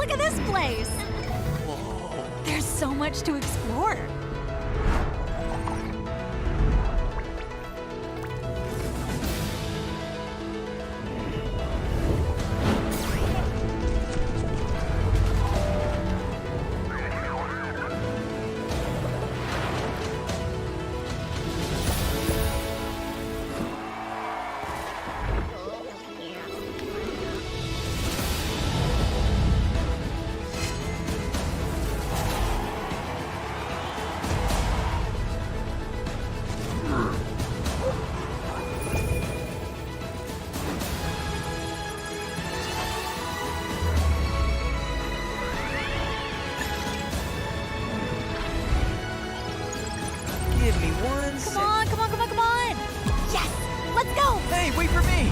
Look at this place! Whoa. There's so much to explore. Give me one Come on, come on, come on, come on! Yes! Let's go! Hey, wait for me!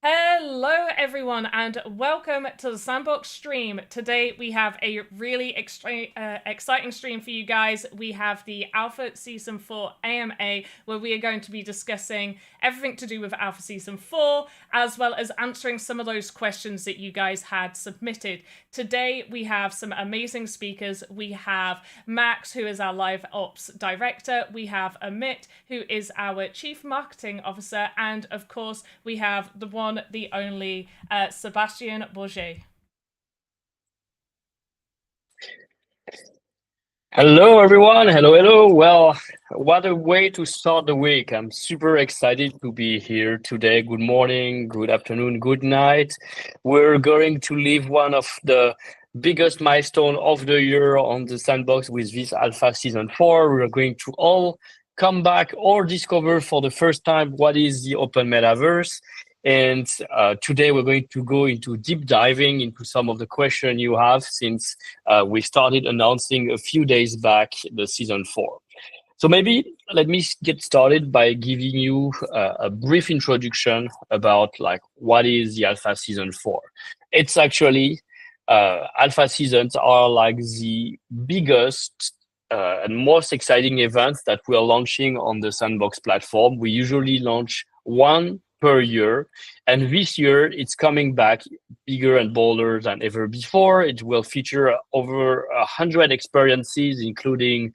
Hello everyone and welcome to the Sandbox stream. Today we have a really exciting stream for you guys. We have the Alpha Season 4 AMA where we are going to be discussing everything to do with Alpha Season 4 as well as answering some of those questions that you guys had submitted. Today we have some amazing speakers. We have Max, who is our live ops director. We have Amit, who is our chief marketing officer, and of course we have the one, the only Sebastian Bourget. Hello everyone, hello. Well, what a way to start the week. I'm super excited to be here today. Good morning, good afternoon, good night. We're going to leave one of the biggest milestone of the year on the Sandbox with this Alpha Season 4. We're going to all come back or discover for the first time what is the Open Metaverse. And today we're going to go into deep diving into some of the questions you have since we started announcing a few days back the Season 4. So maybe let me get started by giving you a brief introduction about like what is the Alpha Season 4. It's actually Alpha Seasons are like the biggest and most exciting events that we are launching on the Sandbox platform. We usually launch one per year, and this year it's coming back bigger and bolder than ever before. It will feature over 100 experiences, including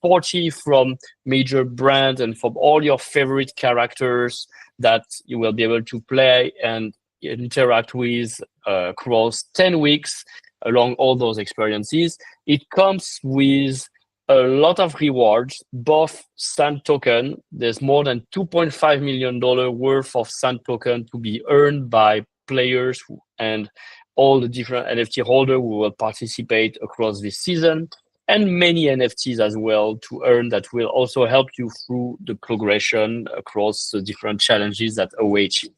40 from major brands and from all your favorite characters that you will be able to play and interact with across 10 weeks along all those experiences. It comes with a lot of rewards, both Sand token. There's more than $2.5 million worth of Sand token to be earned by players and all the different NFT holders who will participate across this season, and many NFTs as well to earn that will also help you through the progression across the different challenges that await you.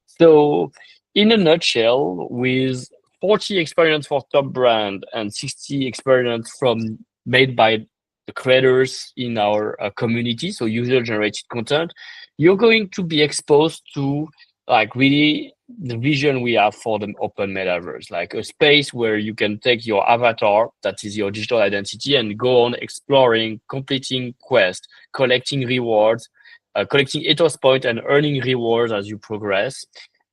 So in a nutshell, with 40 experience for top brand and 60 experience from made by the creators in our community, so user-generated content, you're going to be exposed to like really the vision we have for the Open Metaverse, like a space where you can take your avatar, that is your digital identity, and go on exploring, completing quests, collecting rewards, collecting ethos points and earning rewards as you progress,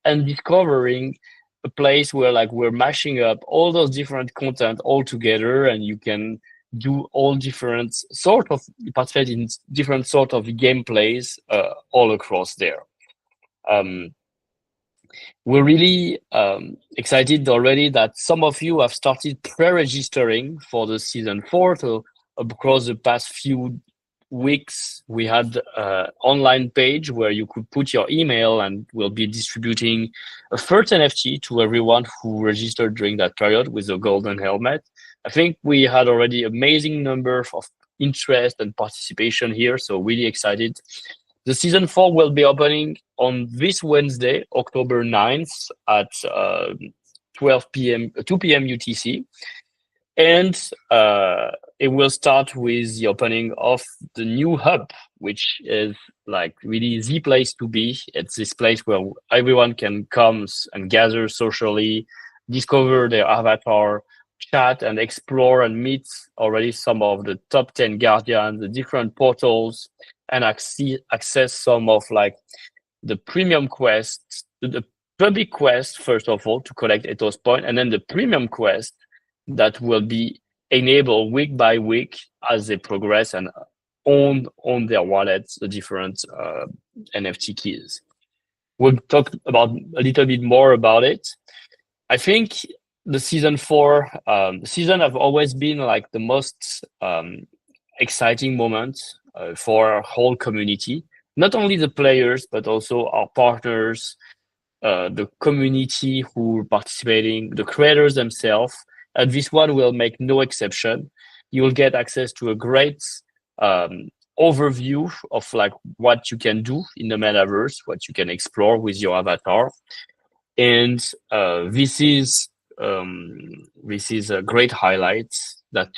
and discovering a place where like we're mashing up all those different content all together, and you can do all different sort of participate in different sort of gameplays all across there. We're really excited already that some of you have started pre-registering for the Season 4. So across the past few weeks, we had an online page where you could put your email, and we'll be distributing a first NFT to everyone who registered during that period with a golden helmet. I think we had already amazing number of interest and participation here, so really excited. The Season 4 will be opening on this Wednesday, October 9th at 2 p.m. UTC. And it will start with the opening of the new hub, which is like really the place to be. It's this place where everyone can come and gather socially, discover their avatar, chat and explore and meet already some of the top 10 guardians, the different portals, and access some of like the premium quests, the public quest, first of all, to collect ethos point, and then the premium quest that will be enabled week by week as they progress and own on their wallets the different NFT keys. We'll talk about a little bit more about it. I think the season 4 season have always been like the most exciting moment for our whole community. Not only the players, but also our partners, the community who are participating, the creators themselves. And this one will make no exception. You will get access to a great overview of like what you can do in the metaverse, what you can explore with your avatar. And this is a great highlight that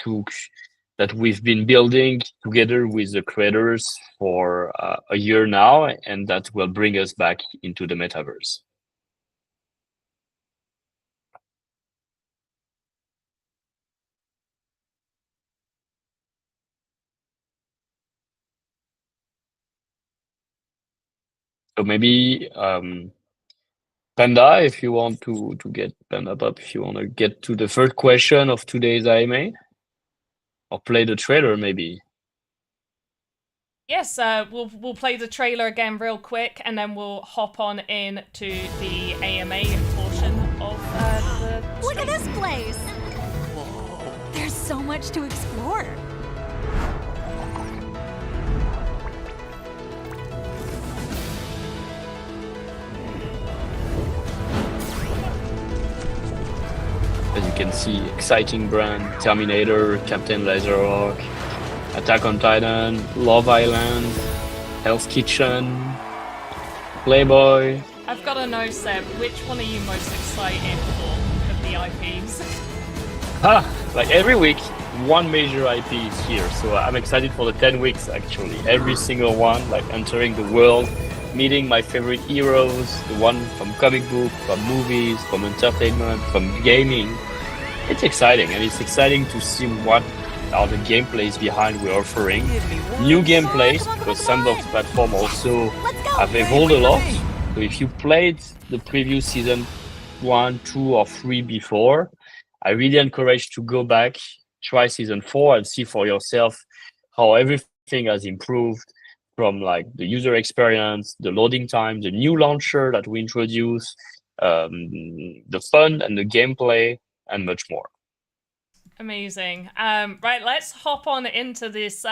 we've been building together with the creators for a year now, and that will bring us back into the metaverse. So maybe Panda, if you want to get PandaPops, if you want to get to the first question of today's IMA, or play the trailer maybe. Yes, we'll play the trailer again real quick, and then we'll hop on in to the AMA portion of the Look at stream. this place! There's so much to explore. As you can see, exciting brand, Terminator, Captain Laserhawk, Attack on Titan, Love Island, Hell's Kitchen, Playboy. I've got to know, Seb, which one are you most excited for of the IPs? Like every week, one major IP is here. So I'm excited for the 10 weeks actually. Every single one, like entering the world, meeting my favorite heroes, the one from comic book, from movies, from entertainment, from gaming. It's exciting, and it's exciting to see what are the gameplays behind we're offering. New gameplays, because Sandbox platform also have evolved a lot. So if you played the previous season 1, 2, or 3 before, I really encourage to go back, try season 4 and see for yourself how everything has improved, from like the user experience, the loading time, the new launcher that we introduced, the fun and the gameplay, and much more. Amazing. Right, let's hop on into this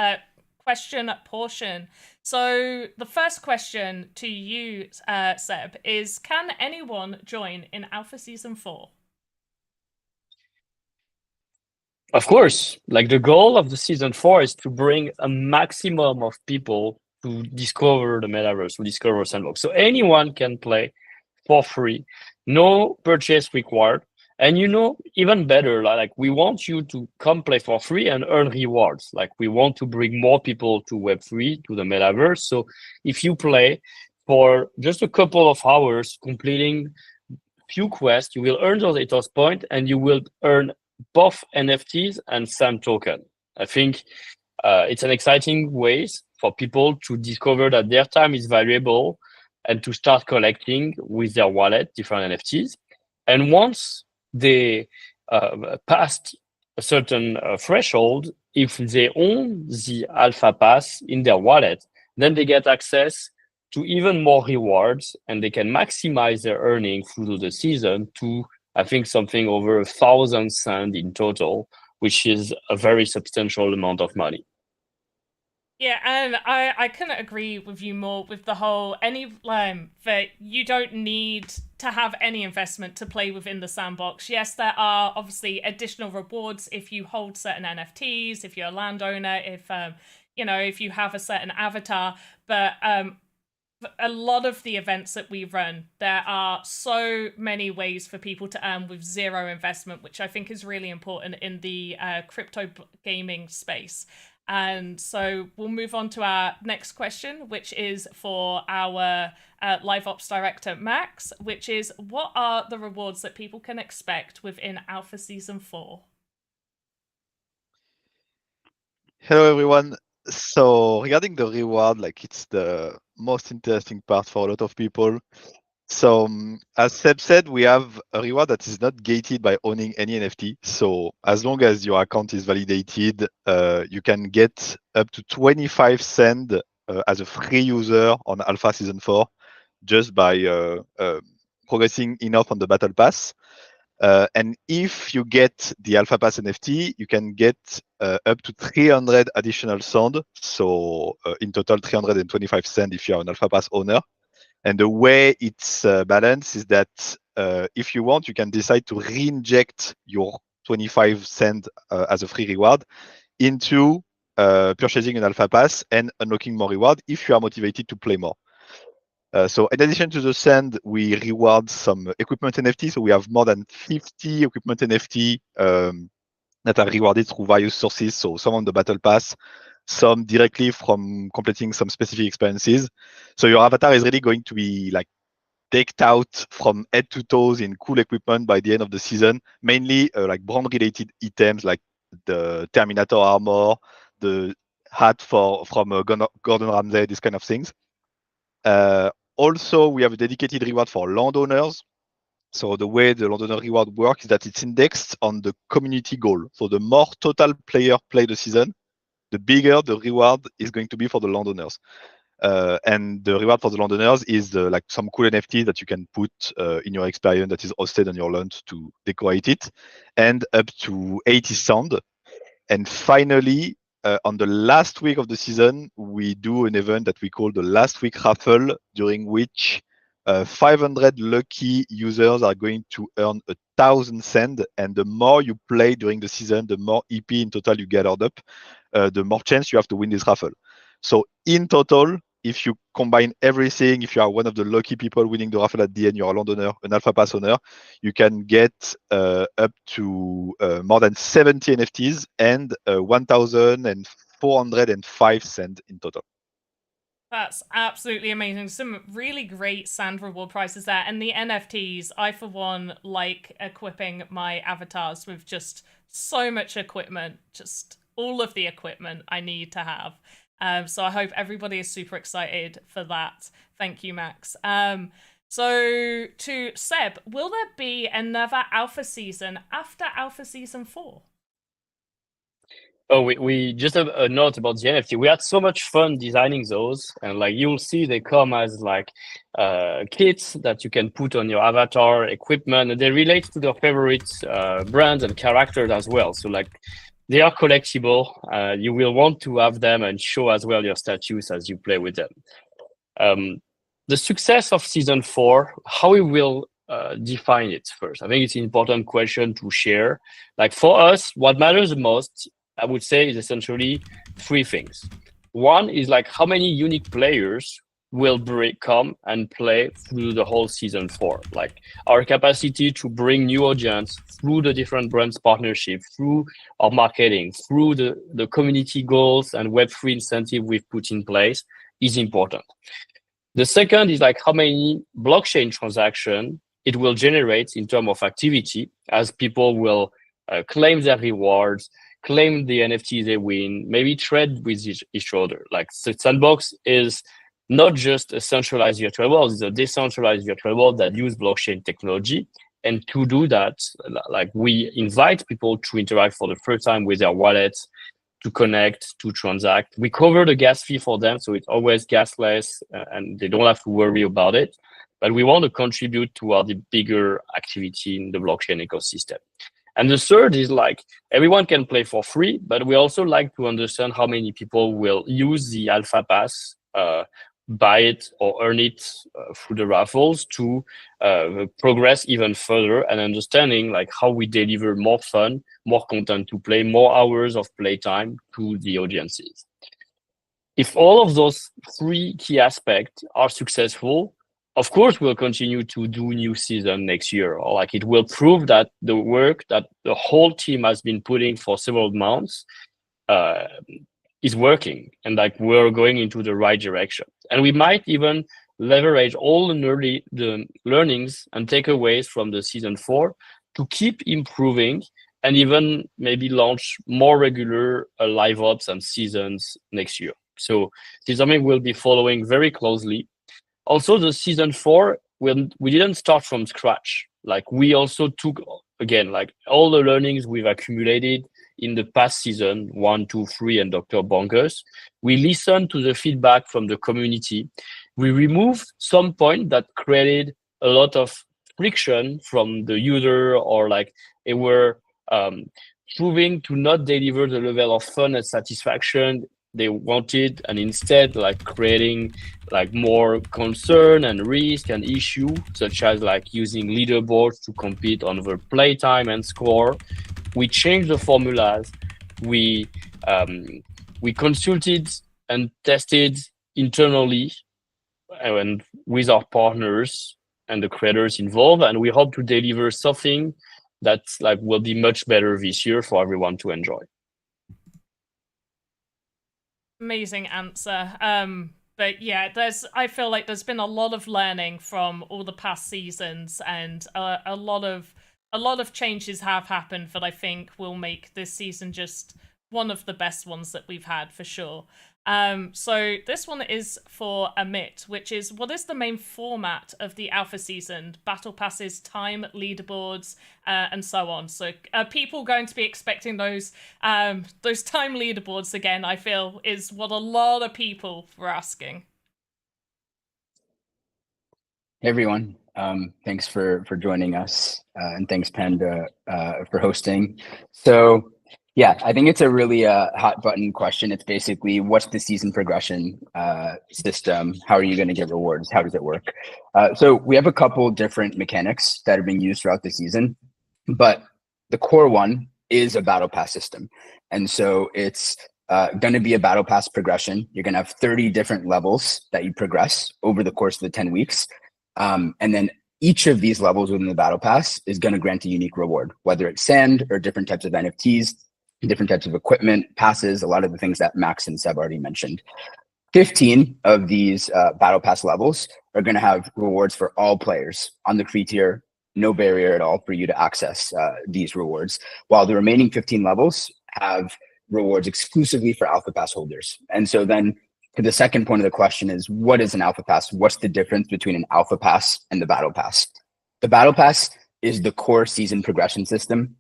question portion. So the first question to you, Seb, is can anyone join in Alpha Season 4? Of course, like the goal of the season 4 is to bring a maximum of people to discover the metaverse, to discover Sandbox. So anyone can play for free, no purchase required. And even better, like we want you to come play for free and earn rewards. Like we want to bring more people to Web3, to the metaverse. So if you play for just a couple of hours, completing few quests, you will earn those ethos points, and you will earn both NFTs and SAM token. I think it's an exciting ways for people to discover that their time is valuable and to start collecting with their wallet different NFTs. And once they passed a certain threshold, if they own the Alpha Pass in their wallet, then they get access to even more rewards, and they can maximize their earning through the season to, I think, something over 1,000 Sand in total, which is a very substantial amount of money. Yeah, and I couldn't agree with you more with the whole that you don't need to have any investment to play within the sandbox. Yes, there are obviously additional rewards if you hold certain NFTs, if you're a landowner, if you have a certain avatar, but a lot of the events that we run, there are so many ways for people to earn with zero investment, which I think is really important in the crypto gaming space. And so we'll move on to our next question, which is for our live ops director, Max, which is what are the rewards that people can expect within Alpha Season 4? Hello everyone. So regarding the reward, like it's the most interesting part for a lot of people. So as Seb said, we have a reward that is not gated by owning any NFT. So as long as your account is validated, you can get up to 25 Sand as a free user on Alpha Season 4 just by progressing enough on the Battle Pass. And if you get the Alpha Pass NFT, you can get up to 300 additional Sand. So in total, 325 Sand if you are an Alpha Pass owner. And the way it's balanced is that if you want, you can decide to re-inject your 25 Sand as a free reward into purchasing an Alpha Pass and unlocking more reward if you are motivated to play more. So in addition to the Sand, we reward some equipment NFT. So we have more than 50 equipment NFT that are rewarded through various sources. So some on the Battle Pass, some directly from completing some specific experiences. So your avatar is really going to be like decked out from head to toes in cool equipment by the end of the season, mainly like brand related items like the Terminator armor, the hat from Gordon Ramsay, these kind of things. Also, we have a dedicated reward for landowners. So the way the landowner reward works is that it's indexed on the community goal. So the more total player play the season, the bigger the reward is going to be for the landowners. And the reward for the landowners is like some cool NFT that you can put in your experience that is hosted on your launch to decorate it, and up to 80 Sand. And finally, on the last week of the season, we do an event that we call the Last Week Raffle, during which 500 lucky users are going to earn 1,000 Sand. And the more you play during the season, the more EP in total you gathered up, the more chance you have to win this raffle. So in total, if you combine everything, if you are one of the lucky people winning the raffle at the end, you're a landowner, an Alpha Pass owner, you can get up to more than 70 NFTs and 1,405 Sand in total. That's absolutely amazing. Some really great Sand reward prices there. And the NFTs, I for one like equipping my avatars with just so much equipment, just all of the equipment I need to have. So I hope everybody is super excited for that. Thank you, Max. So to Seb, will there be another Alpha season after Alpha Season 4? Oh, we just have a note about the NFT. We had so much fun designing those, and like you'll see, they come as like kits that you can put on your avatar, equipment, and they relate to their favorite brands and characters as well. So like they are collectible. You will want to have them and show as well your status as you play with them. The success of Season 4, how we will define it first. I think it's an important question to share. Like for us, what matters the most, I would say, is essentially three things. One is like how many unique players will come and play through the whole Season 4. Like our capacity to bring new audience through the different brands partnership, through our marketing, through the community goals and Web3 incentive we've put in place is important. The second is like how many blockchain transaction it will generate in terms of activity, as people will claim their rewards, claim the NFT they win, maybe trade with each other. Like Sandbox is not just a centralized virtual world, it's a decentralized virtual world that use blockchain technology. And to do that, like we invite people to interact for the first time with their wallets, to connect, to transact. We cover the gas fee for them, so it's always gasless and they don't have to worry about it. But we want to contribute toward the bigger activity in the blockchain ecosystem. And the third is like everyone can play for free, but we also like to understand how many people will use the Alpha Pass, buy it or earn it through the raffles to progress even further, and understanding like how we deliver more fun, more content to play, more hours of playtime to the audiences. If all of those three key aspects are successful, of course, we'll continue to do new season next year. Or like it will prove that the work that the whole team has been putting for several months is working, and like we're going into the right direction. And we might even leverage all the learnings and takeaways from the Season 4 to keep improving and even maybe launch more regular live ops and seasons next year. So this is something we'll be following very closely. Also, the season 4, when we didn't start from scratch. Like we also took, again, like all the learnings we've accumulated in the past season, 1, 2, 3, and Dr. Bonkers. We listened to the feedback from the community. We removed some point that created a lot of friction from the user, or like they were proving to not deliver the level of fun and satisfaction they wanted, and instead like creating like more concern and risk and issue, such as like using leaderboards to compete on the playtime and score. We changed the formulas. We consulted and tested internally and with our partners and the creators involved, and we hope to deliver something that like will be much better this year for everyone to enjoy. Amazing answer. But yeah, I feel like there's been a lot of learning from all the past seasons, and a lot of changes have happened that I think will make this season just one of the best ones that we've had for sure. So this one is for Amit, which is, what is the main format of the alpha season? Battle passes, time, leaderboards, and so on. So are people going to be expecting those time leaderboards again? I feel is what a lot of people were asking. Hey everyone, thanks for joining us, and thanks Panda for hosting. So yeah, I think it's a really hot button question. It's basically, what's the season progression system? How are you going to get rewards? How does it work? So we have a couple different mechanics that are being used throughout the season, but the core one is a battle pass system. And so it's going to be a battle pass progression. You're going to have 30 different levels that you progress over the course of the 10 weeks. And then each of these levels within the battle pass is going to grant a unique reward, whether it's sand or different types of NFTs, different types of equipment, passes, a lot of the things that Max and Seb already mentioned. 15 of these battle pass levels are going to have rewards for all players on the free tier, no barrier at all for you to access these rewards, while the remaining 15 levels have rewards exclusively for alpha pass holders. And so then to the second point of the question is, what is an alpha pass? What's the difference between an alpha pass and the battle pass? The battle pass is the core season progression system.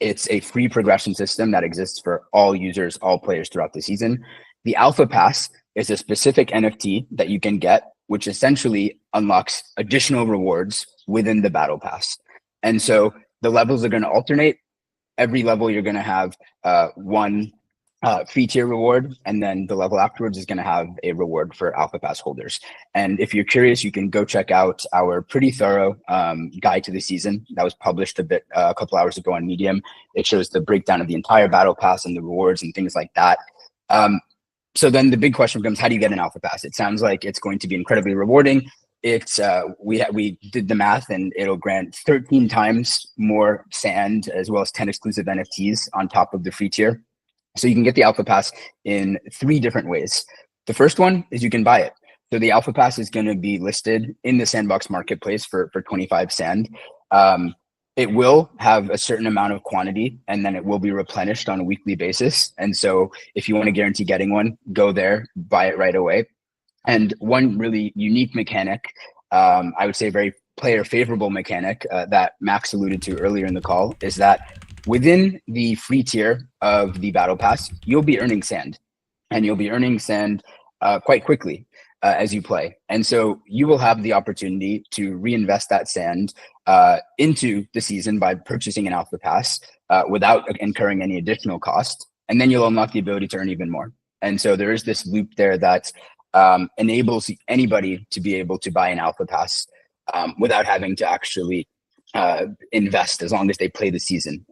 It's a free progression system that exists for all users, all players throughout the season. The Alpha Pass is a specific NFT that you can get, which essentially unlocks additional rewards within the Battle Pass. And so the levels are going to alternate. Every level you're going to have one free tier reward, and then the level afterwards is going to have a reward for Alpha Pass holders. And if you're curious, you can go check out our pretty thorough guide to the season that was published a couple hours ago on Medium. It shows the breakdown of the entire Battle Pass and the rewards and things like that. So then the big question becomes, how do you get an Alpha Pass? It sounds like it's going to be incredibly rewarding. It's we did the math, and it'll grant 13 times more sand, as well as 10 exclusive NFTs on top of the free tier. So you can get the Alpha Pass in 3 different ways. The first one is you can buy it. So the Alpha Pass is going to be listed in the Sandbox marketplace for 25 sand. It will have a certain amount of quantity, and then it will be replenished on a weekly basis. And so if you want to guarantee getting one, go there, buy it right away. And one really unique mechanic, I would say very player favorable mechanic that Max alluded to earlier in the call, is that within the free tier of the Battle Pass, you'll be earning sand, and you'll be earning sand quite quickly as you play. And so you will have the opportunity to reinvest that sand into the season by purchasing an Alpha Pass without incurring any additional cost. And then you'll unlock the ability to earn even more. And so there is this loop there that enables anybody to be able to buy an Alpha Pass without having to actually invest, as long as they play the season.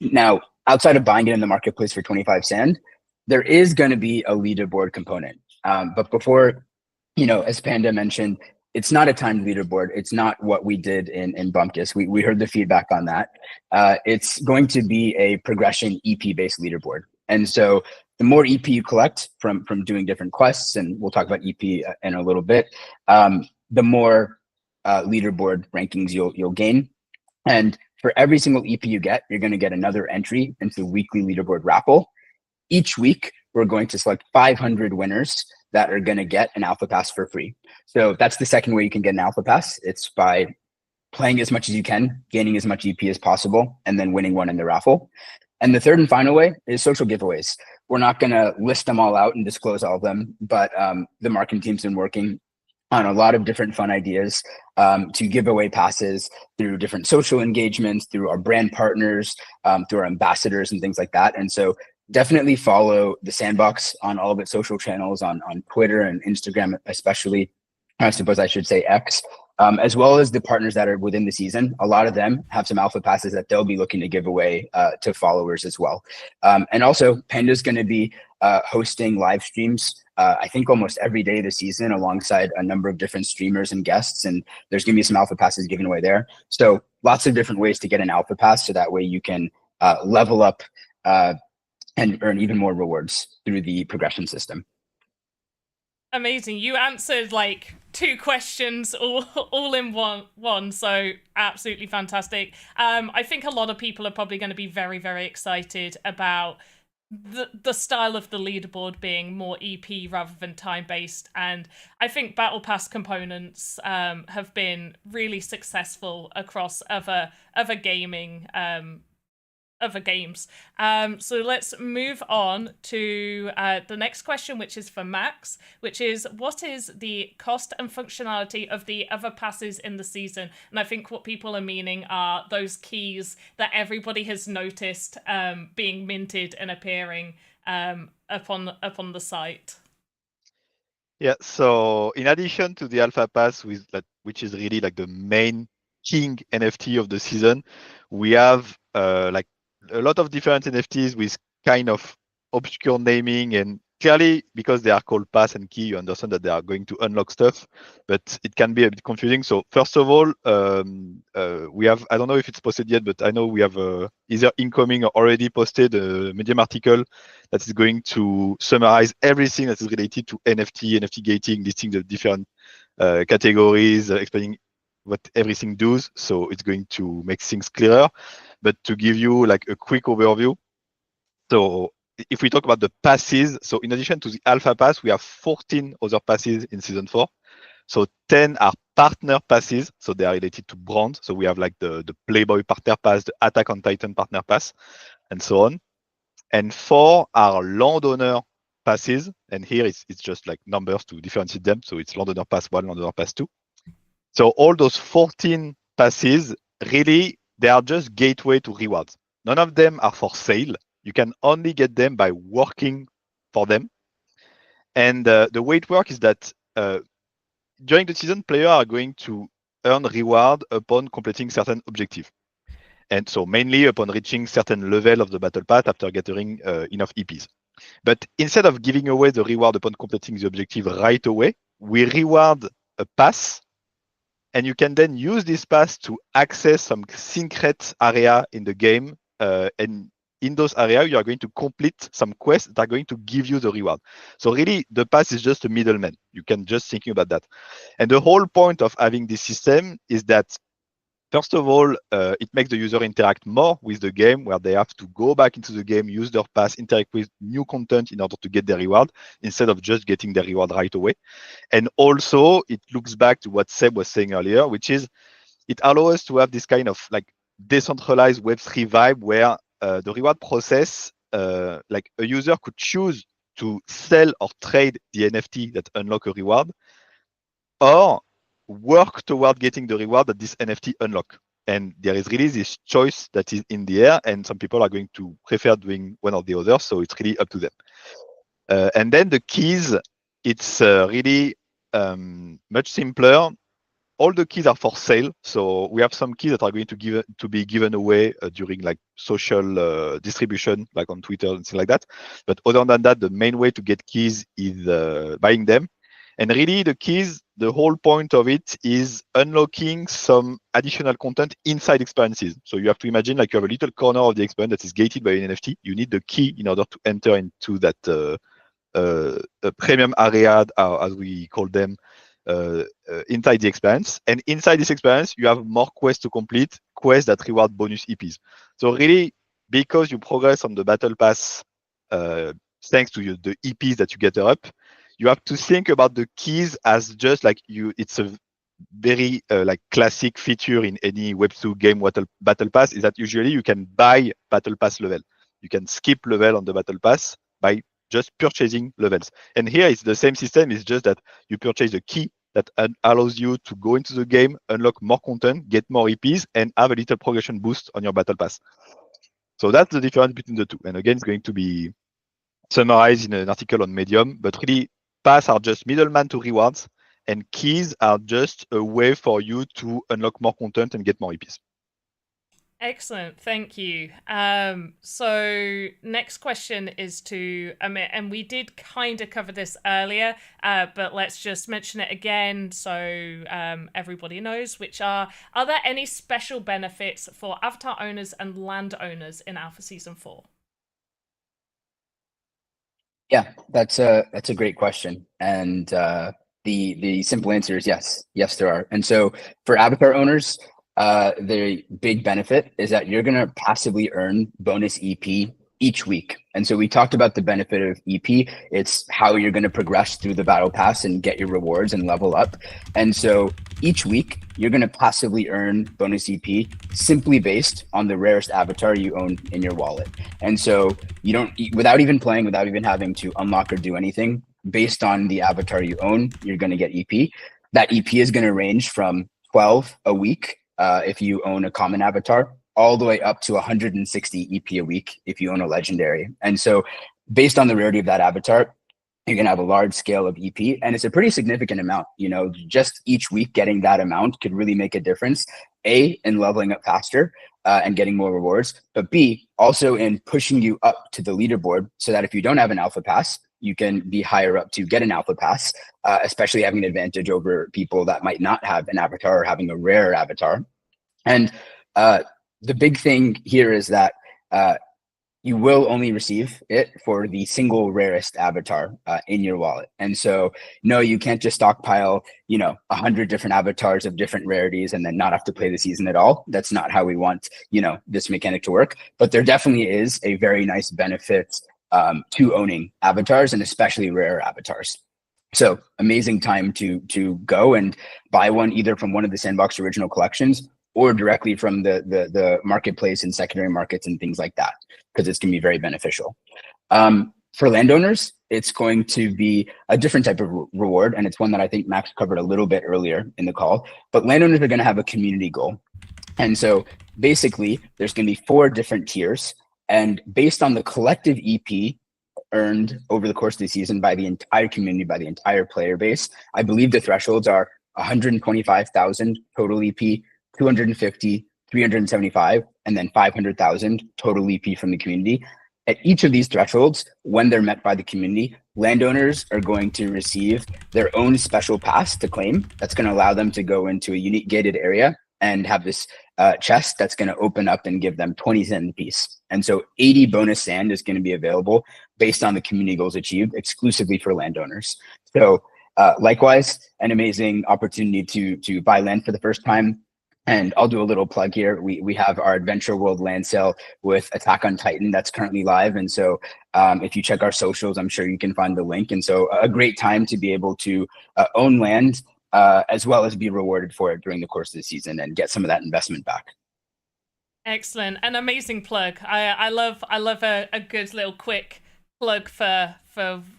Now, outside of buying it in the marketplace for 25 sand, there is going to be a leaderboard component. But before, as Panda mentioned, it's not a timed leaderboard. It's not what we did in Bumpkus. We heard the feedback on that. It's going to be a progression EP-based leaderboard. And so the more EP you collect from doing different quests, and we'll talk about EP in a little bit, the more leaderboard rankings you'll gain. And For every single EP you get, you're going to get another entry into the weekly leaderboard raffle. Each week, we're going to select 500 winners that are going to get an Alpha Pass for free. So that's the second way you can get an Alpha Pass. It's by playing as much as you can, gaining as much EP as possible, and then winning one in the raffle. And the third and final way is social giveaways. We're not going to list them all out and disclose all of them, but the marketing team's been working on a lot of different fun ideas to give away passes through different social engagements, through our brand partners, through our ambassadors and things like that. And so definitely follow the Sandbox on all of its social channels, on Twitter and Instagram, especially, I suppose I should say X, as well as the partners that are within the season. A lot of them have some Alpha Passes that they'll be looking to give away to followers as well. And also, Panda's going to be hosting live streams, I think almost every day this season, alongside a number of different streamers and guests. And there's going to be some Alpha Passes given away there. So lots of different ways to get an Alpha Pass, so that way you can level up and earn even more rewards through the progression system. Amazing. You answered like 2 questions all in one. So absolutely fantastic. I think a lot of people are probably going to be very, very excited about the style of the leaderboard being more EP rather than time-based. And I think Battle Pass components have been really successful across other gaming other games. So let's move on to the next question, which is for Max, which is, what is the cost and functionality of the other passes in the season? And I think what people are meaning are those keys that everybody has noticed being minted and appearing upon the site. Yeah, so in addition to the Alpha Pass, which is really like the main king NFT of the season, we have like a lot of different NFTs with kind of obscure naming, and clearly because they are called pass and key, you understand that they are going to unlock stuff, but it can be a bit confusing. So first of all, we have, I don't know if it's posted yet, but I know we have either incoming or already posted a Medium article that is going to summarize everything that is related to NFT gating, listing the different categories, explaining what everything does. So it's going to make things clearer. But to give you like a quick overview, so if we talk about the passes, so in addition to the Alpha Pass, we have 14 other passes in Season 4. So 10 are partner passes, so they are related to brands. So we have like the Playboy Partner Pass, the Attack on Titan Partner Pass, and so on. And 4 are landowner passes, and here it's just like numbers to differentiate them. So it's landowner pass 1, landowner pass 2. So all those 14 passes, really, they are just gateway to rewards. None of them are for sale. You can only get them by working for them. And the way it works is that during the season, players are going to earn reward upon completing certain objectives. And so mainly upon reaching certain level of the battle pass after gathering enough EPs. But instead of giving away the reward upon completing the objective right away, we reward a pass, and you can then use this pass to access some secret area in the game. And in those areas, you are going to complete some quests that are going to give you the reward. So really, the pass is just a middleman. You can just thinking about that. And the whole point of having this system is that, first of all, it makes the user interact more with the game, where they have to go back into the game, use their pass, interact with new content in order to get their reward, instead of just getting their reward right away. And also, it looks back to what Seb was saying earlier, which is it allows us to have this kind of like decentralized Web3 vibe, where the reward process, like a user could choose to sell or trade the NFT that unlock a reward, or work toward getting the reward that this NFT unlock. And there is really this choice that is in the air, and some people are going to prefer doing one or the other, so it's really up to them. And then the keys, it's really much simpler. All the keys are for sale, so we have some keys that are going to be given away during like social distribution, like on Twitter and things like that. But other than that, the main way to get keys is buying them. And really, the keys, the whole point of it is unlocking some additional content inside experiences. So you have to imagine like you have a little corner of the experience that is gated by an NFT. You need the key in order to enter into that premium area, as we call them, inside the experience. And inside this experience, you have more quests to complete, quests that reward bonus EPs. So really, because you progress on the battle pass, thanks to the EPs that you get up, you have to think about the keys as just like it's a very like classic feature in any Web2 game battle pass is that usually you can buy battle pass level. You can skip level on the battle pass by just purchasing levels. And here it's the same system, it's just that you purchase a key that allows you to go into the game, unlock more content, get more EPs, and have a little progression boost on your battle pass. So that's the difference between the two. And again, it's going to be summarized in an article on Medium, but really pass are just middleman to rewards, and keys are just a way for you to unlock more content and get more EPs. Excellent, thank you. So next question is to Amit, and we did kind of cover this earlier, but let's just mention it again so everybody knows, which are there any special benefits for avatar owners and landowners in Alpha Season 4? Yeah, that's a great question. And the simple answer is yes. Yes, there are. And so for avatar owners, the big benefit is that you're going to passively earn bonus EP each week. And so we talked about the benefit of EP. It's how you're going to progress through the battle pass and get your rewards and level up. And so each week you're going to passively earn bonus EP simply based on the rarest avatar you own in your wallet. And so you don't, without even playing, without even having to unlock or do anything, based on the avatar you own, you're going to get EP. That EP is going to range from 12 a week if you own a common avatar, all the way up to 160 EP a week if you own a legendary. And so based on the rarity of that avatar, you're going to have a large scale of EP, and it's a pretty significant amount. You know, just each week getting that amount could really make a difference, A, in leveling up faster and getting more rewards, but B, also in pushing you up to the leaderboard so that if you don't have an alpha pass, you can be higher up to get an alpha pass, especially having an advantage over people that might not have an avatar or having a rare avatar. And the big thing here is that you will only receive it for the single rarest avatar in your wallet. And so, no, you can't just stockpile, 100 different avatars of different rarities and then not have to play the season at all. That's not how we want, this mechanic to work. But there definitely is a very nice benefit to owning avatars, and especially rare avatars. So amazing time to go and buy one either from one of the Sandbox original collections or directly from the marketplace and secondary markets and things like that, because it's going to be very beneficial. For landowners, it's going to be a different type of reward, and it's one that I think Max covered a little bit earlier in the call. But landowners are going to have a community goal. And so basically, there's going to be 4 different tiers, and based on the collective EP earned over the course of the season by the entire community, by the entire player base, I believe the thresholds are 125,000 total EP, 250, 375, and then 500,000 total EP from the community. At each of these thresholds, when they're met by the community, landowners are going to receive their own special pass to claim. That's going to allow them to go into a unique gated area and have this chest that's going to open up and give them 20 sand apiece. And so 80 bonus sand is going to be available based on the community goals achieved exclusively for landowners. So likewise, an amazing opportunity to buy land for the first time. And I'll do a little plug here. We have our Adventure World land sale with Attack on Titan that's currently live. And so if you check our socials, I'm sure you can find the link. And so a great time to be able to own land as well as be rewarded for it during the course of the season and get some of that investment back. Excellent. An amazing plug. I love a good little quick plug for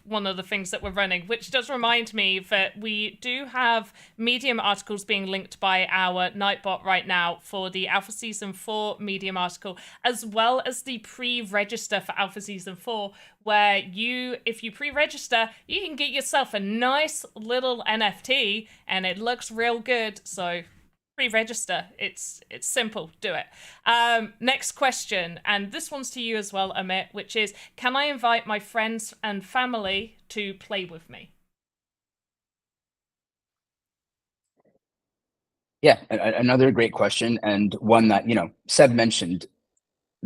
one of the things that we're running, which does remind me that we do have Medium articles being linked by our Nightbot right now for the Alpha Season 4 Medium article, as well as the pre-register for Alpha Season 4, where if you pre-register, you can get yourself a nice little NFT, and it looks real good, so pre-register. It's simple. Do it. Next question, and this one's to you as well, Amit, which is, can I invite my friends and family to play with me? Yeah, another great question, and one that, Seb mentioned.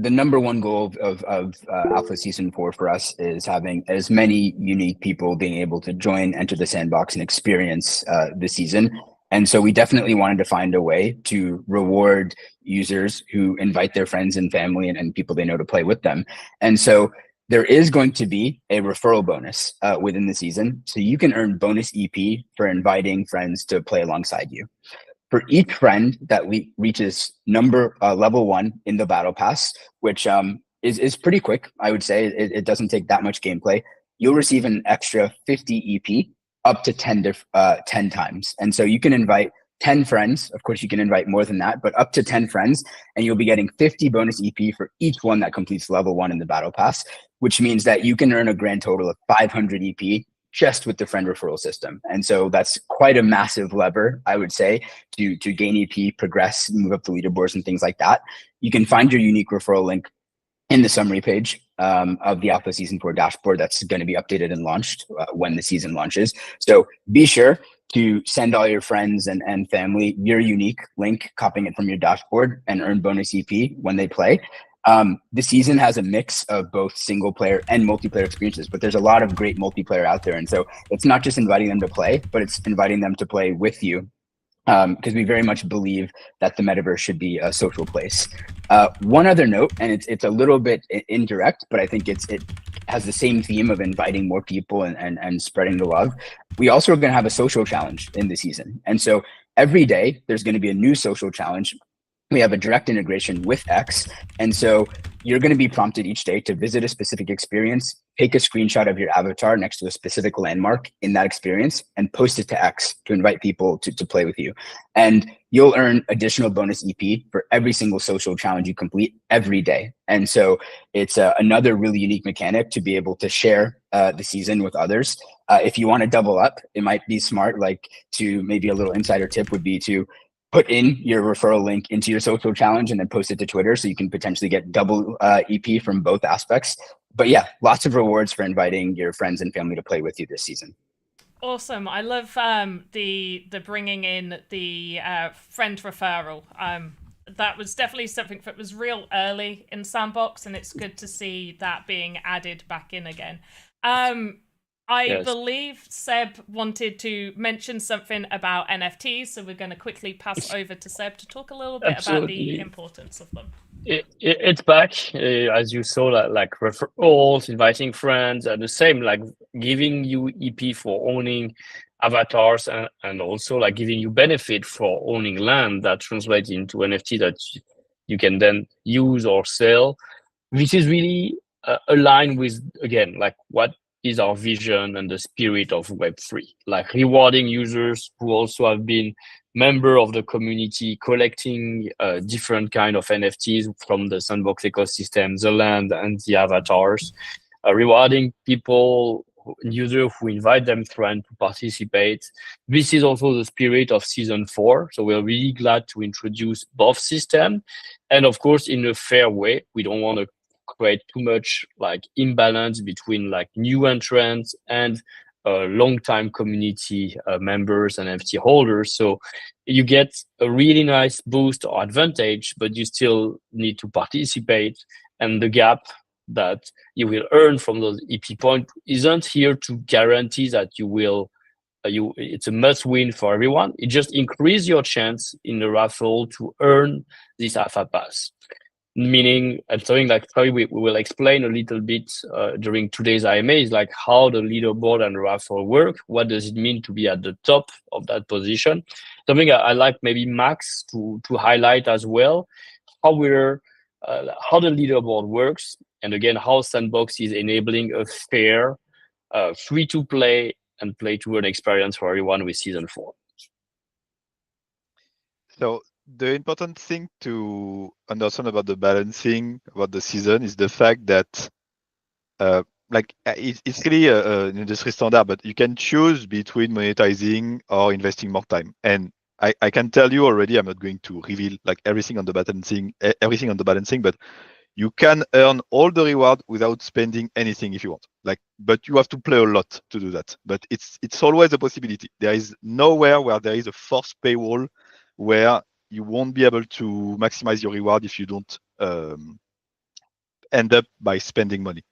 the number one goal of Alpha Season 4 for us is having as many unique people being able to join, enter the sandbox, and experience the season. And so we definitely wanted to find a way to reward users who invite their friends and family and people they know to play with them. And so there is going to be a referral bonus within the season. So you can earn bonus EP for inviting friends to play alongside you. For each friend that reaches level 1 in the battle pass, which is pretty quick, I would say. It doesn't take that much gameplay. You'll receive an extra 50 EP up to 10 times. And so you can invite 10 friends. Of course, you can invite more than that, but up to 10 friends, and you'll be getting 50 bonus EP for each one that completes level 1 in the battle pass, which means that you can earn a grand total of 500 EP just with the friend referral system. And so that's quite a massive lever, I would say, to gain EP, progress, move up the leaderboards and things like that. You can find your unique referral link in the summary page of the Alpha Season 4 dashboard that's going to be updated and launched when the season launches. So be sure to send all your friends and family your unique link, copying it from your dashboard, and earn bonus EP when they play. The season has a mix of both single player and multiplayer experiences, but there's a lot of great multiplayer out there. And so it's not just inviting them to play, but it's inviting them to play with you, because we very much believe that the metaverse should be a social place. One other note, and it's a little bit indirect, but I think it has the same theme of inviting more people and spreading the love. We also are going to have a social challenge in the season. And so every day there's going to be a new social challenge. We have a direct integration with X. And so you're going to be prompted each day to visit a specific experience, take a screenshot of your avatar next to a specific landmark in that experience, and post it to X to invite people to play with you. And you'll earn additional bonus EP for every single social challenge you complete every day. And so it's another really unique mechanic to be able to share the season with others. If you want to double up, it might be smart, maybe a little insider tip would be to put in your referral link into your social challenge and then post it to Twitter, so you can potentially get double EP from both aspects. But yeah, lots of rewards for inviting your friends and family to play with you this season. Awesome. I love the bringing in the friend referral. That was definitely something that was real early in Sandbox, and it's good to see that being added back in again. I believe Seb wanted to mention something about NFTs, so we're going to quickly pass over to Seb to talk a little bit about the importance of them. It's back, as you saw, like referrals, inviting friends, and the same, like giving you EP for owning avatars, and also like giving you benefit for owning land that translates into NFT that you can then use or sell. This is really aligned with, again, like what is our vision and the spirit of Web3, like rewarding users who also have been member of the community, collecting different kind of NFTs from the Sandbox ecosystem, the land and the avatars, rewarding people, users who invite them friends to participate. This is also the spirit of Season 4. So we're really glad to introduce both systems, and of course in a fair way. We don't want to create too much like imbalance between like new entrants and long-time community members and NFT holders. So you get a really nice boost or advantage, but you still need to participate. And the gap that you will earn from those EP points isn't here to guarantee that you will. It's a must-win for everyone. It just increases your chance in the raffle to earn this Alpha Pass. Meaning, something like probably we will explain a little bit during today's IMA is like how the leaderboard and raffle work. What does it mean to be at the top of that position? Something I like maybe Max to highlight as well, how the leaderboard works, and again how Sandbox is enabling a fair, free-to-play and play-to-earn experience for everyone with Season 4. So the important thing to understand about the balancing about the season is the fact that it's really an industry standard, but you can choose between monetizing or investing more time. And I can tell you already, I'm not going to reveal like everything on the balancing, but you can earn all the reward without spending anything if you want. But you have to play a lot to do that. But it's always a possibility. There is nowhere where there is a forced paywall where you won't be able to maximize your reward if you don't end up by spending money.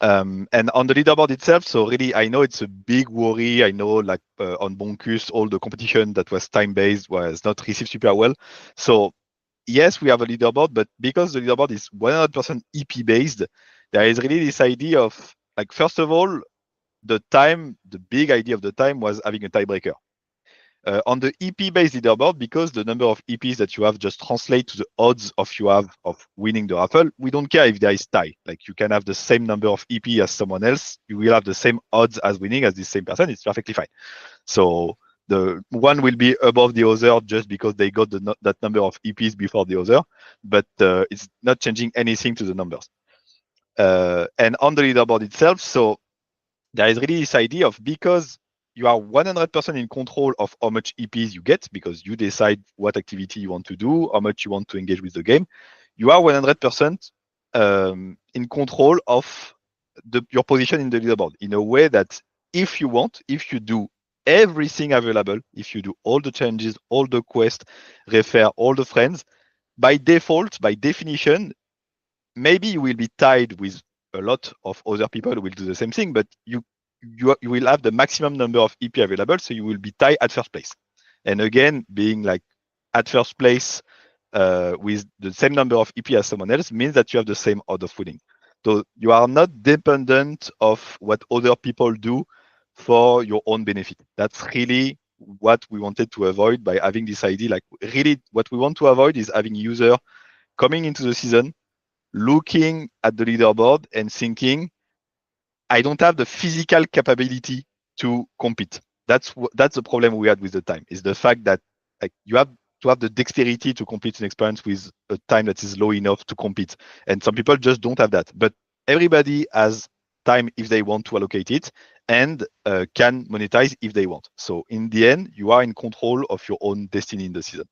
And on the leaderboard itself, so really, I know it's a big worry. I know, like on Bonkus, all the competition that was time-based was not received super well. So yes, we have a leaderboard, but because the leaderboard is 100% EP-based, there is really this idea of, like, first of all, the big idea of the time was having a tiebreaker. On the EP-based leaderboard, because the number of EPs that you have just translate to the odds you have of winning the raffle, we don't care if there is tie. Like, you can have the same number of EP as someone else, you will have the same odds as winning as the same person. It's perfectly fine. So the one will be above the other just because they got that number of EPs before the other, but it's not changing anything to the numbers. And on the leaderboard itself, so there is really this idea of, because you are 100% in control of how much EPs you get, because you decide what activity you want to do, how much you want to engage with the game. You are 100% in control of your position in the leaderboard, in a way that if you want, if you do everything available, if you do all the changes, all the quests, refer all the friends, by default, by definition, maybe you will be tied with a lot of other people who will do the same thing, but you will have the maximum number of EP available, so you will be tied at first place. And again, being like at first place with the same number of EP as someone else means that you have the same odds of winning. So you are not dependent of what other people do for your own benefit. That's really what we wanted to avoid by having this idea. Like, really, what we want to avoid is having user coming into the season, looking at the leaderboard and thinking, I don't have the physical capability to compete. That's the problem we had with the time, is the fact that, like, you have to have the dexterity to complete an experience with a time that is low enough to compete. And some people just don't have that. But everybody has time if they want to allocate it, and can monetize if they want. So in the end, you are in control of your own destiny in the season.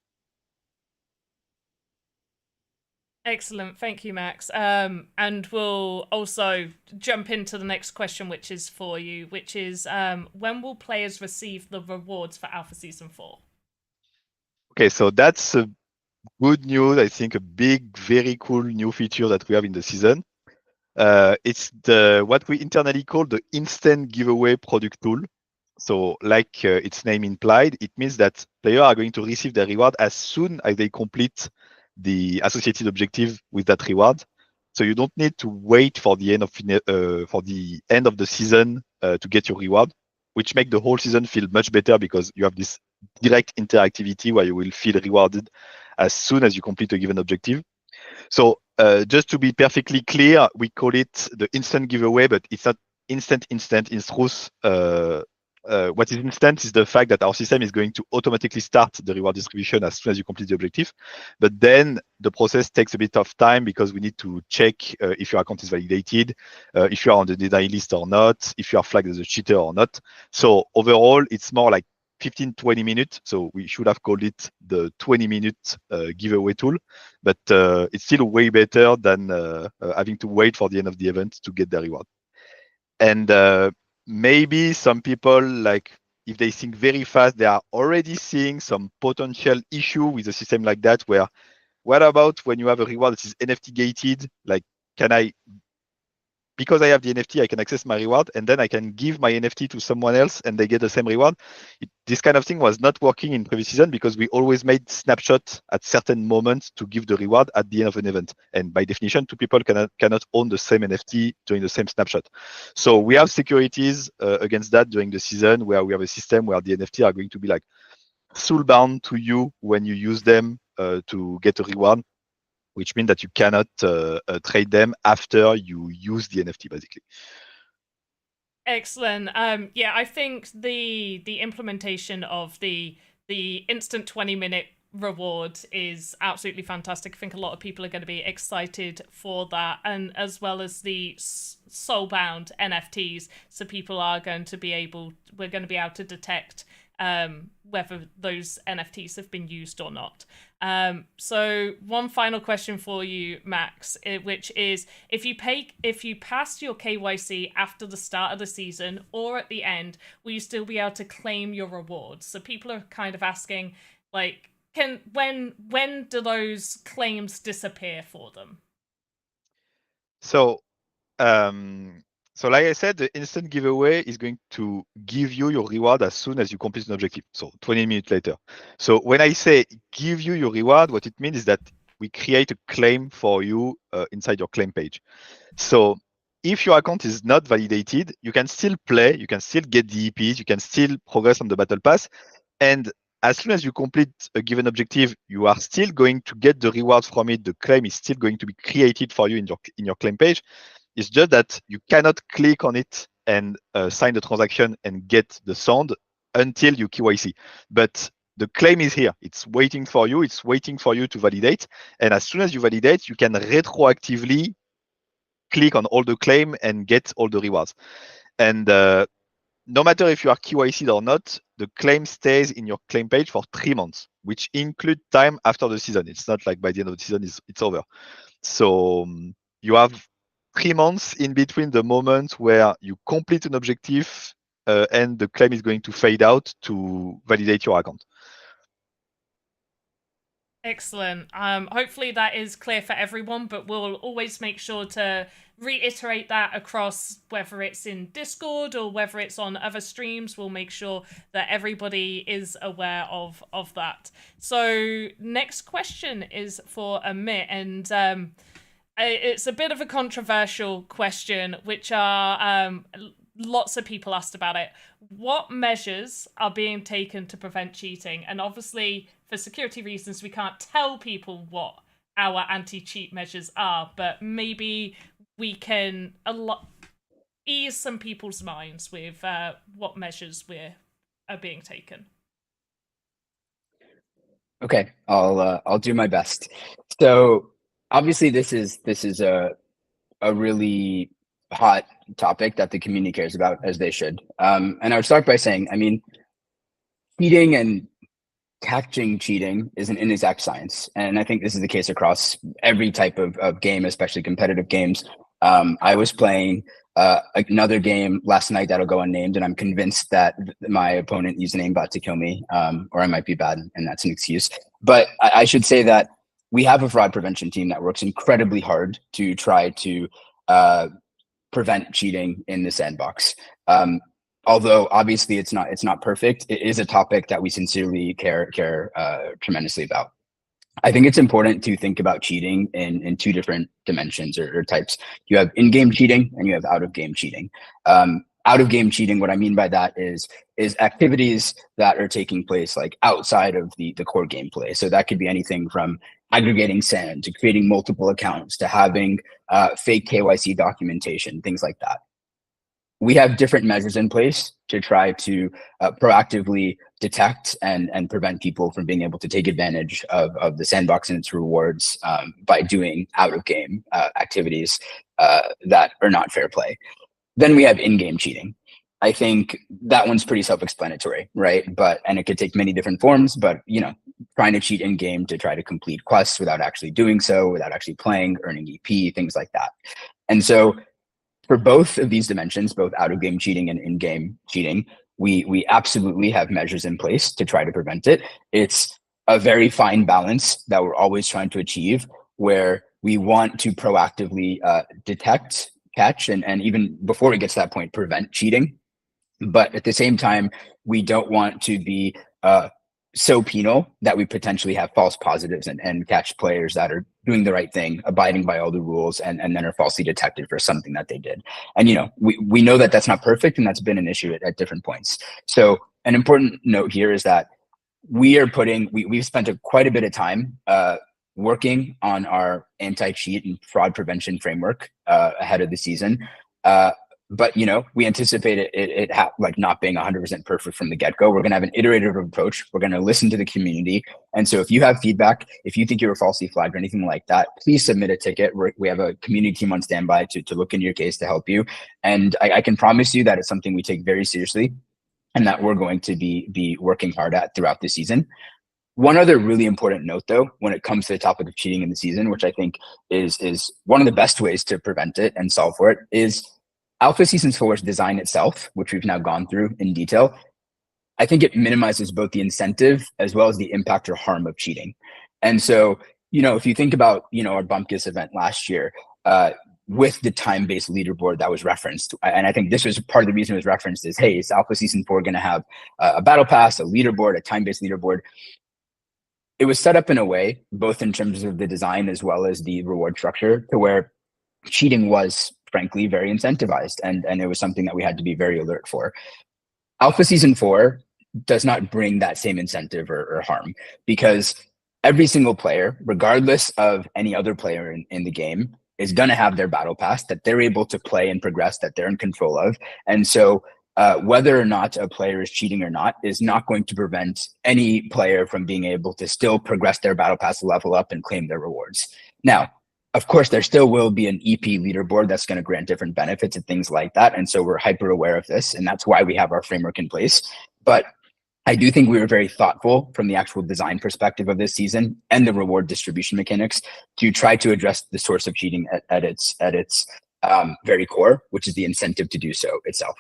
Excellent, thank you, Max. And we'll also jump into the next question, which is for you, which is when will players receive the rewards for Alpha Season 4? Okay, so that's a good news. I think a big, very cool new feature that we have in the season. It's what we internally call the instant giveaway product tool. So, like its name implied, it means that players are going to receive their reward as soon as they complete the associated objective with that reward. So you don't need to wait for the end of the season to get your reward, which makes the whole season feel much better, because you have this direct interactivity where you will feel rewarded as soon as you complete a given objective. So just to be perfectly clear, we call it the instant giveaway, but it's not instant. In truth, what is instant is the fact that our system is going to automatically start the reward distribution as soon as you complete the objective. But then the process takes a bit of time, because we need to check if your account is validated, if you are on the denied list or not, if you are flagged as a cheater or not. So overall, it's more like 15-20 minutes. So we should have called it the 20-minute giveaway tool, but it's still way better than having to wait for the end of the event to get the reward. And maybe some people, like, if they think very fast, they are already seeing some potential issue with a system like that, where, what about when you have a reward that is NFT gated? Like, because I have the NFT, I can access my reward, and then I can give my NFT to someone else and they get the same reward. This kind of thing was not working in previous season, because we always made snapshots at certain moments to give the reward at the end of an event. And by definition, two people cannot own the same NFT during the same snapshot. So we have securities against that during the season, where we have a system where the NFT are going to be like soulbound to you when you use them to get a reward, which means that you cannot trade them after you use the NFT, basically. Excellent. Yeah, I think the implementation of the instant 20-minute reward is absolutely fantastic. I think a lot of people are going to be excited for that, and as well as the soulbound NFTs, so people are going to be able to detect whether those NFTs have been used or not. So one final question for you, Max, which is, if you pass your KYC after the start of the season or at the end, will you still be able to claim your rewards? So people are kind of asking, like, when do those claims disappear for them? So, um, so like I said, the instant giveaway is going to give you your reward as soon as you complete an objective. So 20 minutes later. So when I say give you your reward, what it means is that we create a claim for you inside your claim page. So if your account is not validated, you can still play, you can still get the EPs, you can still progress on the battle pass. And as soon as you complete a given objective, you are still going to get the rewards from it. The claim is still going to be created for you in your claim page. It's just that you cannot click on it and sign the transaction and get the sound until you KYC. But the claim is here. It's waiting for you. It's waiting for you to validate. And as soon as you validate, you can retroactively click on all the claim and get all the rewards. And no matter if you are KYC'd or not, the claim stays in your claim page for 3 months, which include time after the season. It's not like by the end of the season, it's over. So you have 3 months in between the moment where you complete an objective and the claim is going to fade out to validate your account. Excellent. Hopefully that is clear for everyone, but we'll always make sure to reiterate that across whether it's in Discord or whether it's on other streams. We'll make sure that everybody is aware of that. So next question is for Amit, and it's a bit of a controversial question, which are lots of people asked about it. What measures are being taken to prevent cheating? And obviously, for security reasons, we can't tell people what our anti-cheat measures are, but maybe we can ease some people's minds with what measures are being taken. Okay, I'll do my best. So obviously, this is a really hot topic that the community cares about, as they should. And I would start by saying, I mean, cheating and catching cheating is an inexact science. And I think this is the case across every type of game, especially competitive games. I was playing another game last night that'll go unnamed, and I'm convinced that my opponent used an aimbot to kill me, or I might be bad, and that's an excuse. But I should say that we have a fraud prevention team that works incredibly hard to try to prevent cheating in the sandbox. Although obviously it's not perfect, it is a topic that we sincerely care tremendously about. I think it's important to think about cheating in two different dimensions or types. You have in-game cheating and you have out-of-game cheating. Out-of-game cheating, what I mean by that is activities that are taking place like outside of the core gameplay. So that could be anything from aggregating sand to creating multiple accounts to having fake KYC documentation, things like that. We have different measures in place to try to proactively detect and prevent people from being able to take advantage of the sandbox and its rewards by doing out-of-game activities that are not fair play. Then we have in-game cheating. I think that one's pretty self-explanatory, right? And it could take many different forms, but trying to cheat in-game to try to complete quests without actually doing so, without actually playing, earning EP, things like that. And so for both of these dimensions, both out-of-game cheating and in-game cheating, we absolutely have measures in place to try to prevent it. It's a very fine balance that we're always trying to achieve, where we want to proactively detect, catch, and even before it gets to that point, prevent cheating. But at the same time, we don't want to be so penal that we potentially have false positives and catch players that are doing the right thing, abiding by all the rules, and then are falsely detected for something that they did. And we know that that's not perfect, and that's been an issue at different points. So an important note here is that we've spent quite a bit of time working on our anti-cheat and fraud prevention framework ahead of the season. But we anticipate it not being 100% perfect from the get-go. We're going to have an iterative approach. We're going to listen to the community. And so if you have feedback, if you think you were falsely flagged or anything like that, please submit a ticket. We have a community team on standby to look into your case to help you. And I can promise you that it's something we take very seriously and that we're going to be working hard at throughout the season. One other really important note, though, when it comes to the topic of cheating in the season, which I think is one of the best ways to prevent it and solve for it, is Alpha Season 4's design itself, which we've now gone through in detail. I think it minimizes both the incentive as well as the impact or harm of cheating. And so, if you think about, our Bumpkiss event last year, with the time-based leaderboard that was referenced. And I think this was part of the reason it was referenced is, hey, is Alpha Season 4 going to have a battle pass, a leaderboard, a time-based leaderboard? It was set up in a way, both in terms of the design as well as the reward structure, to where cheating was, frankly, very incentivized. And it was something that we had to be very alert for. Alpha Season 4 does not bring that same incentive or harm, because every single player, regardless of any other player in the game, is going to have their battle pass that they're able to play and progress, that they're in control of. And so whether or not a player is cheating or not is not going to prevent any player from being able to still progress their battle pass, level up, and claim their rewards. Now, of course, there still will be an EP leaderboard that's going to grant different benefits and things like that. And so we're hyper aware of this, and that's why we have our framework in place. But I do think we were very thoughtful from the actual design perspective of this season and the reward distribution mechanics to try to address the source of cheating at its very core, which is the incentive to do so itself.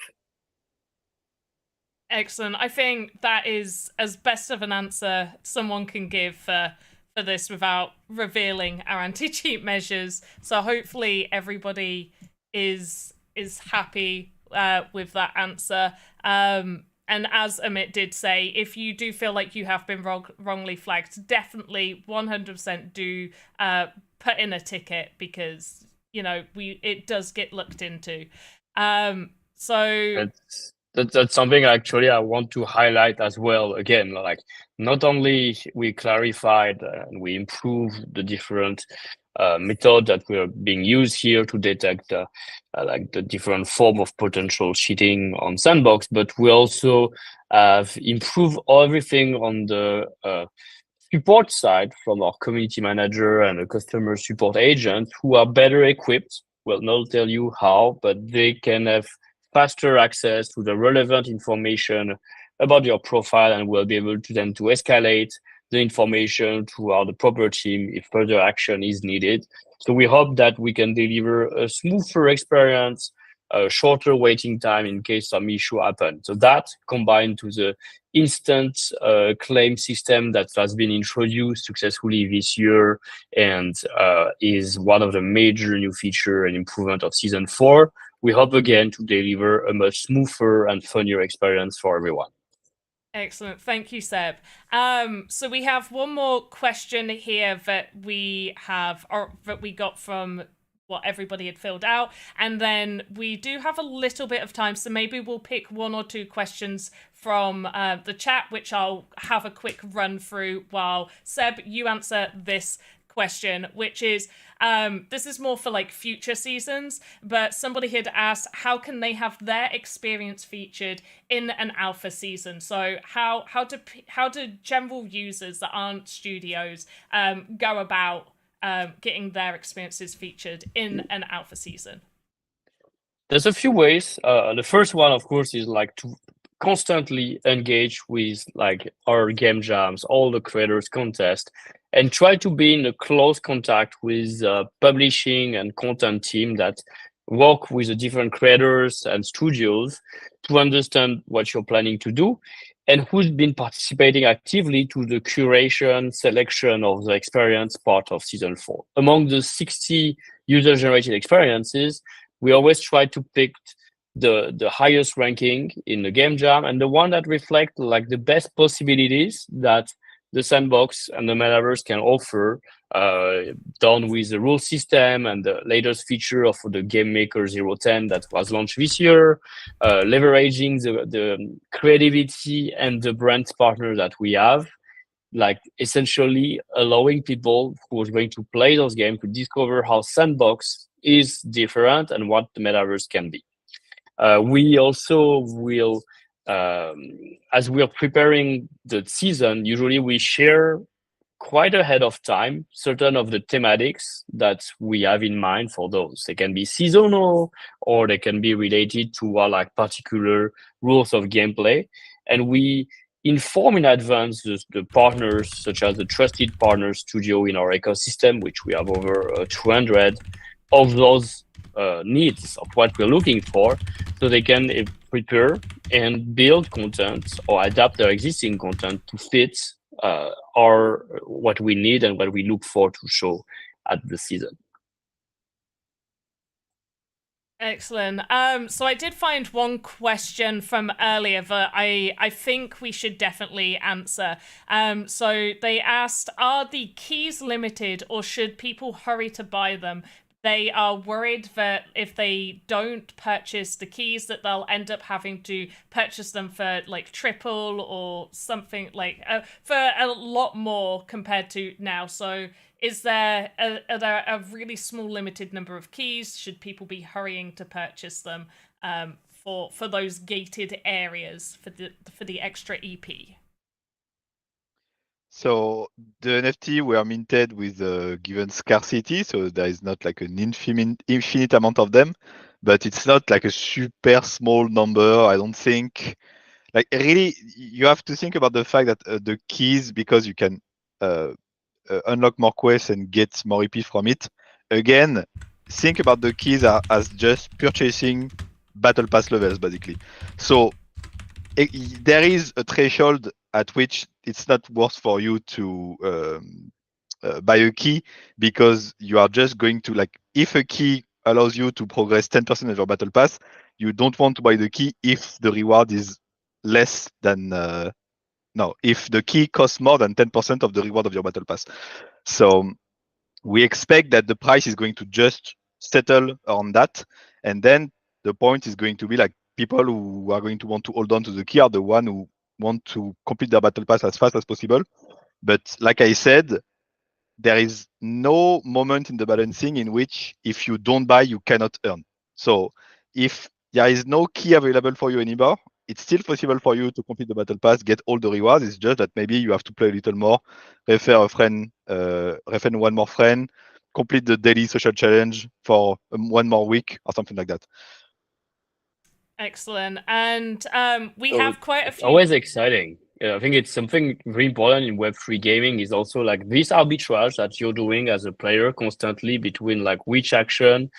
Excellent. I think that is as best of an answer someone can give for this without revealing our anti-cheat measures. So hopefully everybody is happy with that answer. And as Amit did say, if you do feel like you have been wrongly flagged, definitely 100% do put in a ticket, because, you know, it does get looked into. So that's something actually I want to highlight as well. Again, like, not only we clarified and we improved the different method that were being used here to detect like the different form of potential cheating on Sandbox, but we also have improved everything on the support side from our community manager and a customer support agent, who are better equipped. Well, not tell you how, but they can have faster access to the relevant information about your profile, and will be able to then to escalate the information to the proper team if further action is needed. So we hope that we can deliver a smoother experience, a shorter waiting time in case some issue happens. So that, combined to the instant claim system that has been introduced successfully this year, and is one of the major new feature and improvement of Season 4, we hope again to deliver a much smoother and funnier experience for everyone. Excellent. Thank you, Seb. So we have one more question here that we got from what everybody had filled out. And then we do have a little bit of time, so maybe we'll pick one or two questions from the chat, which I'll have a quick run through while Seb, you answer this question, which is this is more for like future seasons, but somebody had asked, how can they have their experience featured in an alpha season? So how do general users that aren't studios go about getting their experiences featured in an alpha season? There's a few ways. The first one, of course, is like to constantly engage with like our game jams, all the creators contest, and try to be in a close contact with publishing and content team that work with the different creators and studios to understand what you're planning to do and who's been participating actively to the curation selection of the experience part of Season 4. Among the 60 user-generated experiences, we always try to pick the highest ranking in the game jam and the one that reflect like the best possibilities that the Sandbox and the Metaverse can offer, done with the rule system and the latest feature of the Game Maker 010 that was launched this year, leveraging the creativity and the brand partner that we have, like essentially allowing people who are going to play those games to discover how Sandbox is different and what the Metaverse can be. We also will, as we are preparing the season, usually we share quite ahead of time certain of the thematics that we have in mind for those. They can be seasonal or they can be related to our like particular rules of gameplay. And we inform in advance the partners, such as the trusted partner studio in our ecosystem, which we have over 200 of those needs of what we're looking for, so they can prepare and build content or adapt their existing content to fit what we need and what we look for to show at the season. Excellent. So I did find one question from earlier that I think we should definitely answer. So they asked, are the keys limited or should people hurry to buy them? They are worried that if they don't purchase the keys, that they'll end up having to purchase them for like triple or something like for a lot more compared to now. So is there are there a really small limited number of keys? Should people be hurrying to purchase them for those gated areas for the extra EP? So the NFT were minted with a given scarcity, so there is not like an infinite amount of them, but it's not like a super small number. I don't think. Like really, you have to think about the fact that the keys, because you can unlock more quests and get more EP from it. Again, think about the keys as just purchasing battle pass levels, basically. So there is a threshold at which it's not worth for you to buy a key, because you are just going to, like, if a key allows you to progress 10% of your battle pass, you don't want to buy the key if the reward is less than no, if the key costs more than 10% of the reward of your battle pass. So we expect that the price is going to just settle on that, and then the point is going to be like, people who are going to want to hold on to the key are the one who want to complete their battle pass as fast as possible. But like I said, there is no moment in the balancing in which if you don't buy, you cannot earn. So if there is no key available for you anymore, it's still possible for you to complete the battle pass, get all the rewards. It's just that maybe you have to play a little more, refer a friend, refer one more friend, complete the daily social challenge for one more week or something like that. Excellent. And we So have quite a it's few. always exciting. I think it's something very important in Web3 gaming is also like this arbitrage that you're doing as a player constantly between like which action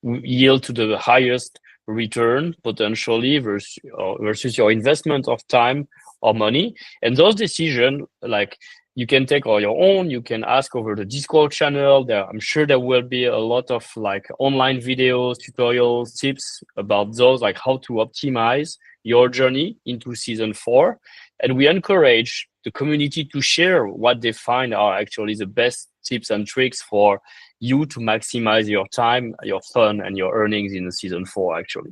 yield to the highest return potentially versus your investment of time or money. And those decisions, like, you can take on your own, you can ask over the Discord channel. I'm sure there will be a lot of like online videos, tutorials, tips about those, like how to optimize your journey into season 4. And we encourage the community to share what they find are actually the best tips and tricks for you to maximize your time, your fun, and your earnings in the season 4, actually.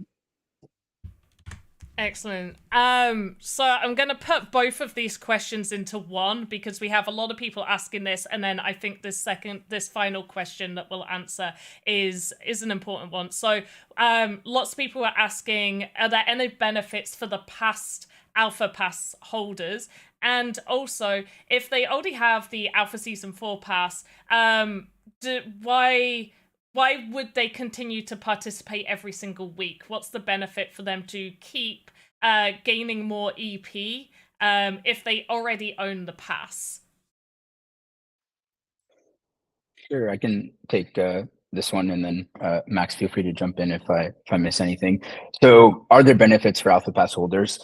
Excellent. So I'm going to put both of these questions into one because we have a lot of people asking this, and then I think this final question that we'll answer is an important one. So lots of people are asking, are there any benefits for the past Alpha Pass holders? And also, if they already have the Alpha Season 4 pass, why would they continue to participate every single week? What's the benefit for them to keep gaining more EP if they already own the pass? Sure, I can take this one, and then Max, feel free to jump in if I miss anything. So, are there benefits for Alpha Pass holders?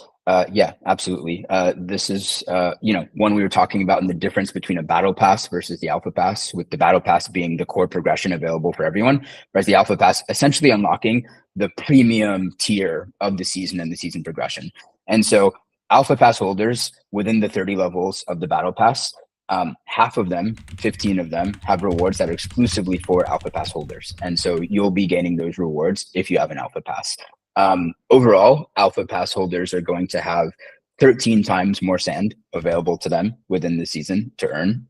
Yeah, absolutely. This is one we were talking about in the difference between a battle pass versus the Alpha Pass, with the battle pass being the core progression available for everyone, whereas the Alpha Pass essentially unlocking the premium tier of the season and the season progression. And so Alpha Pass holders within the 30 levels of the battle pass, half of them, 15 of them, have rewards that are exclusively for Alpha Pass holders. And so you'll be gaining those rewards if you have an Alpha Pass. Overall, Alpha Pass holders are going to have 13 times more sand available to them within the season to earn,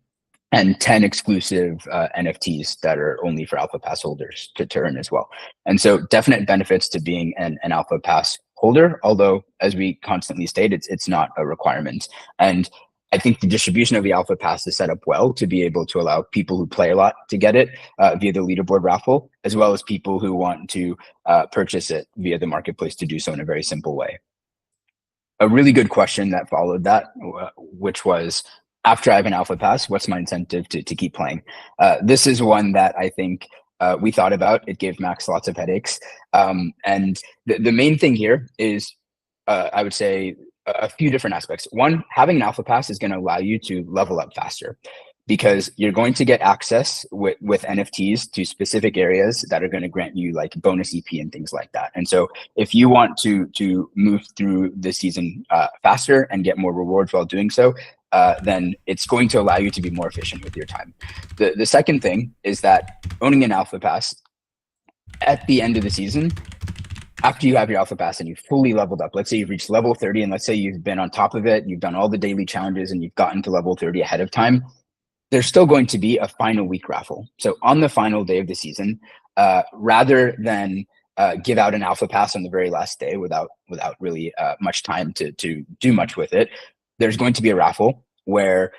and 10 exclusive NFTs that are only for Alpha Pass holders to earn as well. And so definite benefits to being an Alpha Pass holder, although as we constantly state, it's not a requirement. And I think the distribution of the Alpha Pass is set up well to be able to allow people who play a lot to get it via the leaderboard raffle, as well as people who want to purchase it via the marketplace to do so in a very simple way. A really good question that followed that, which was, after I have an Alpha Pass, what's my incentive to keep playing? This is one that I think we thought about. It gave Max lots of headaches. And the main thing here is, I would say, a few different aspects. One, having an Alpha Pass is going to allow you to level up faster. because you're going to get access with NFTs to specific areas that are going to grant you like bonus EP and things like that. And so if you want to move through the season faster and get more rewards while doing so, then it's going to allow you to be more efficient with your time. The second thing is that owning an Alpha Pass at the end of the season, after you have your Alpha Pass and you've fully leveled up, let's say you've reached level 30 and let's say you've been on top of it, you've done all the daily challenges and you've gotten to level 30 ahead of time, there's still going to be a final week raffle. So on the final day of the season, rather than give out an Alpha Pass on the very last day without really much time to do much with it, there's going to be a raffle where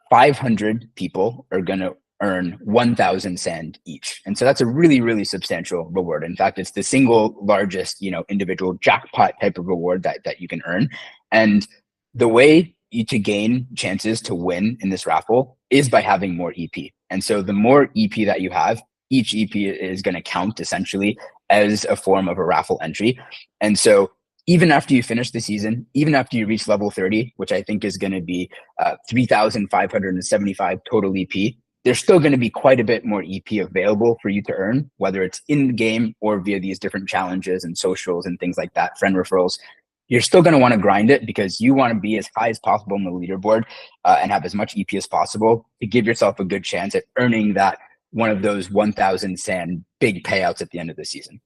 500 people are going to earn 1,000 sand each. And so that's a really, really substantial reward. In fact, it's the single largest, individual jackpot type of reward that you can earn. And the way to gain chances to win in this raffle is by having more EP. And so the more EP that you have, each EP is going to count essentially as a form of a raffle entry. And so even after you finish the season, even after you reach level 30, which I think is going to be 3,575 total EP, there's still going to be quite a bit more EP available for you to earn, whether it's in game or via these different challenges and socials and things like that, friend referrals. You're still going to want to grind it because you want to be as high as possible on the leaderboard and have as much EP as possible to give yourself a good chance at earning that one of those 1,000 sand big payouts at the end of the season.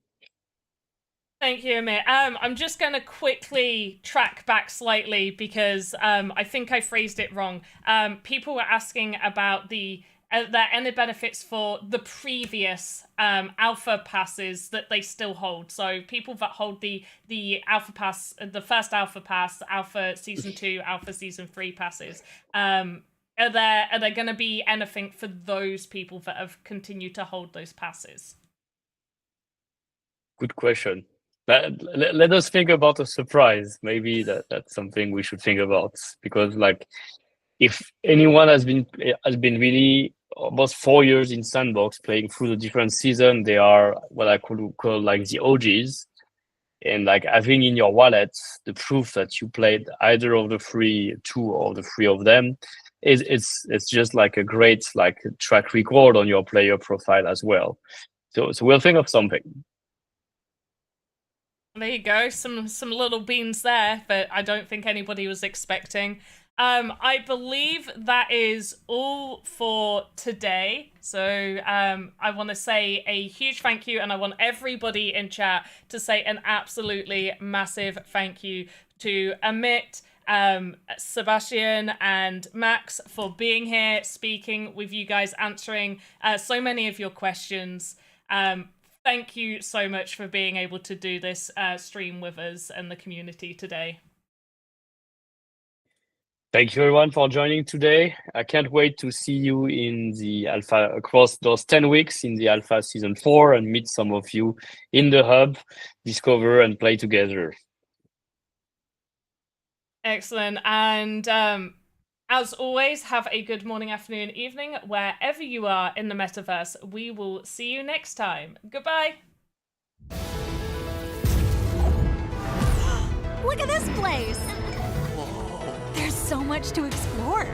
Thank you, Amir. I'm just going to quickly track back slightly because I think I phrased it wrong. People were asking about the any benefits for the previous alpha passes that they still hold. So people that hold the alpha pass, the first alpha pass, alpha season 2, alpha season 3 passes. Are there going to be anything for those people that have continued to hold those passes? Good question. Let us think about a surprise. Maybe that's something we should think about, because if anyone has been really almost 4 years in Sandbox playing through the different season, they are what I could call the OGs. And having in your wallet the proof that you played either of the two or the three of them, it's just a great track record on your player profile as well. So we'll think of something. There you go, some little beans there that I don't think anybody was expecting. I believe that is all for today. So I want to say a huge thank you, and I want everybody in chat to say an absolutely massive thank you to Amit, Sebastian and Max for being here, speaking with you guys, answering so many of your questions. Thank you so much for being able to do this stream with us and the community today. Thank you everyone for joining today. I can't wait to see you in the Alpha across those 10 weeks in the Alpha Season 4 and meet some of you in the hub, discover and play together. Excellent. And as always, have a good morning, afternoon, evening, wherever you are in the metaverse. We will see you next time. Goodbye. Look at this place! There's so much to explore.